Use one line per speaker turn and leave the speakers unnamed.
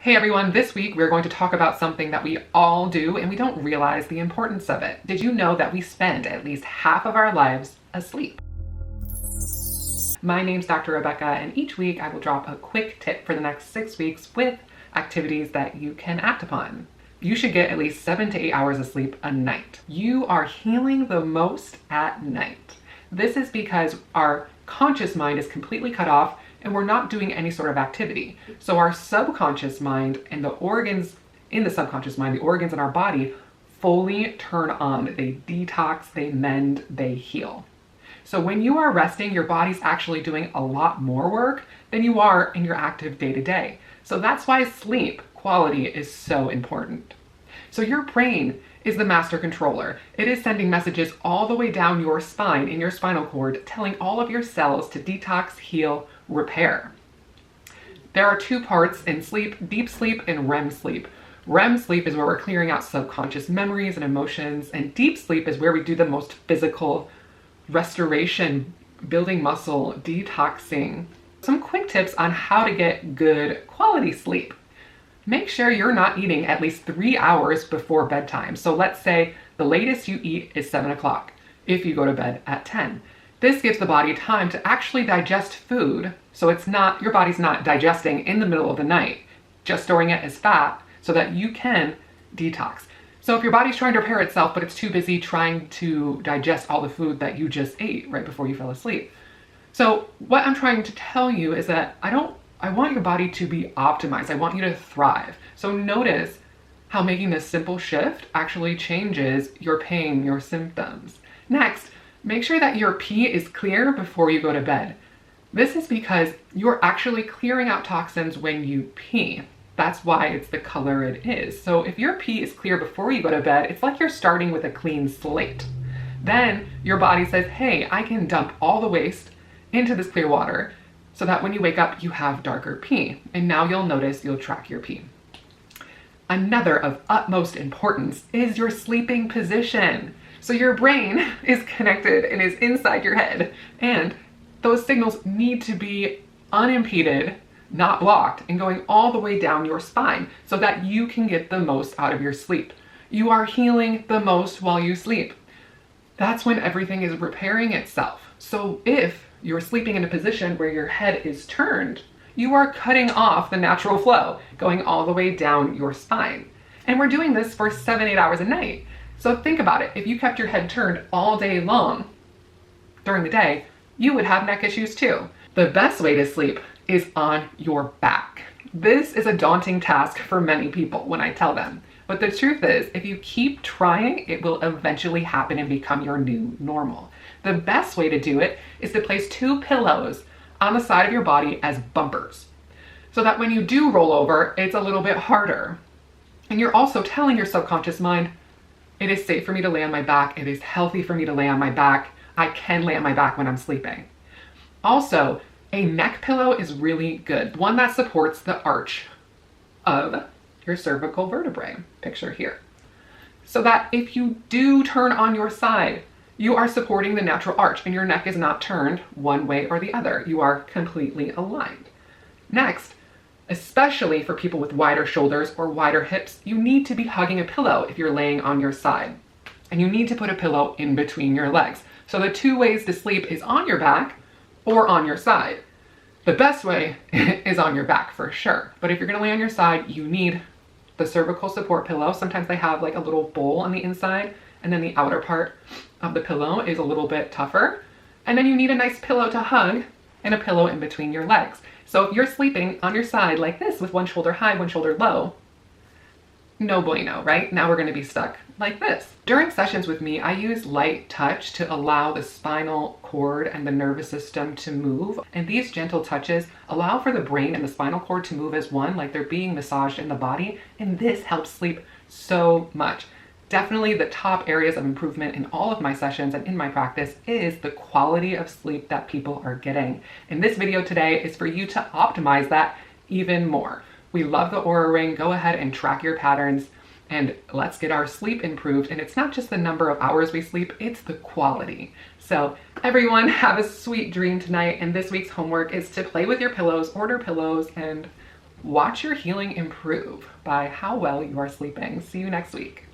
Hey everyone, this week we're going to talk about something that we all do and we don't realize the importance of it. Did you know that we spend at least half of our lives asleep? My name's Dr. Rebecca, and each week I will drop a quick tip for the next 6 weeks with activities that you can act upon. You should get at least 7 to 8 hours of sleep a night. You are healing the most at night. This is because our conscious mind is completely cut off and we're not doing any sort of activity. So our subconscious mind and the organs in the subconscious mind, the organs in our body, fully turn on. They detox, they mend, they heal. So when you are resting, your body's actually doing a lot more work than you are in your active day-to-day. So that's why sleep quality is so important. So your brain is the master controller. It is sending messages all the way down your spine in your spinal cord, telling all of your cells to detox, heal, repair. There are two parts in sleep: deep sleep and REM sleep. REM sleep is where we're clearing out subconscious memories and emotions, and deep sleep is where we do the most physical restoration, building muscle, detoxing. Some quick tips on how to get good quality sleep. Make sure you're not eating at least 3 hours before bedtime. So let's say the latest you eat is 7 o'clock if you go to bed at 10. This gives the body time to actually digest food, so your body's not digesting in the middle of the night, just storing it as fat so that you can detox. So if your body's trying to repair itself, but it's too busy trying to digest all the food that you just ate right before you fell asleep. So what I'm trying to tell you is that I want your body to be optimized. I want you to thrive. So notice how making this simple shift actually changes your pain, your symptoms. Next, make sure that your pee is clear before you go to bed. This is because you're actually clearing out toxins when you pee. That's why it's the color it is. So if your pee is clear before you go to bed, it's like you're starting with a clean slate. Then your body says, hey, I can dump all the waste into this clear water so that when you wake up, you have darker pee. And now you'll track your pee. Another of utmost importance is your sleeping position. So your brain is connected and is inside your head, and those signals need to be unimpeded, not blocked, and going all the way down your spine so that you can get the most out of your sleep. You are healing the most while you sleep. That's when everything is repairing itself. So if you're sleeping in a position where your head is turned, you are cutting off the natural flow, going all the way down your spine. And we're doing this for 7-8 hours a night. So think about it. If you kept your head turned all day long during the day, you would have neck issues too. The best way to sleep is on your back. This is a daunting task for many people when I tell them. But the truth is, if you keep trying, it will eventually happen and become your new normal. The best way to do it is to place 2 pillows on the side of your body as bumpers, so that when you do roll over, it's a little bit harder. And you're also telling your subconscious mind, it is safe for me to lay on my back. It is healthy for me to lay on my back. I can lay on my back when I'm sleeping. Also, a neck pillow is really good. One that supports the arch of your cervical vertebrae, picture here. So that if you do turn on your side, you are supporting the natural arch and your neck is not turned one way or the other. You are completely aligned. Next, especially for people with wider shoulders or wider hips, you need to be hugging a pillow if you're laying on your side. And you need to put a pillow in between your legs. So the 2 ways to sleep is on your back or on your side. The best way is on your back for sure. But if you're gonna lay on your side, you need the cervical support pillow. Sometimes they have like a little bowl on the inside, and then the outer part of the pillow is a little bit tougher. And then you need a nice pillow to hug and a pillow in between your legs. So if you're sleeping on your side like this with one shoulder high, one shoulder low, no bueno, right? Now we're gonna be stuck like this. During sessions with me, I use light touch to allow the spinal cord and the nervous system to move. And these gentle touches allow for the brain and the spinal cord to move as one, like they're being massaged in the body. And this helps sleep so much. Definitely the top areas of improvement in all of my sessions and in my practice is the quality of sleep that people are getting. And this video today is for you to optimize that even more. We love the Aura Ring. Go ahead and track your patterns and let's get our sleep improved. And it's not just the number of hours we sleep, it's the quality. So everyone have a sweet dream tonight. And this week's homework is to play with your pillows, order pillows, and Watch your healing improve by how well you are sleeping. See you next week.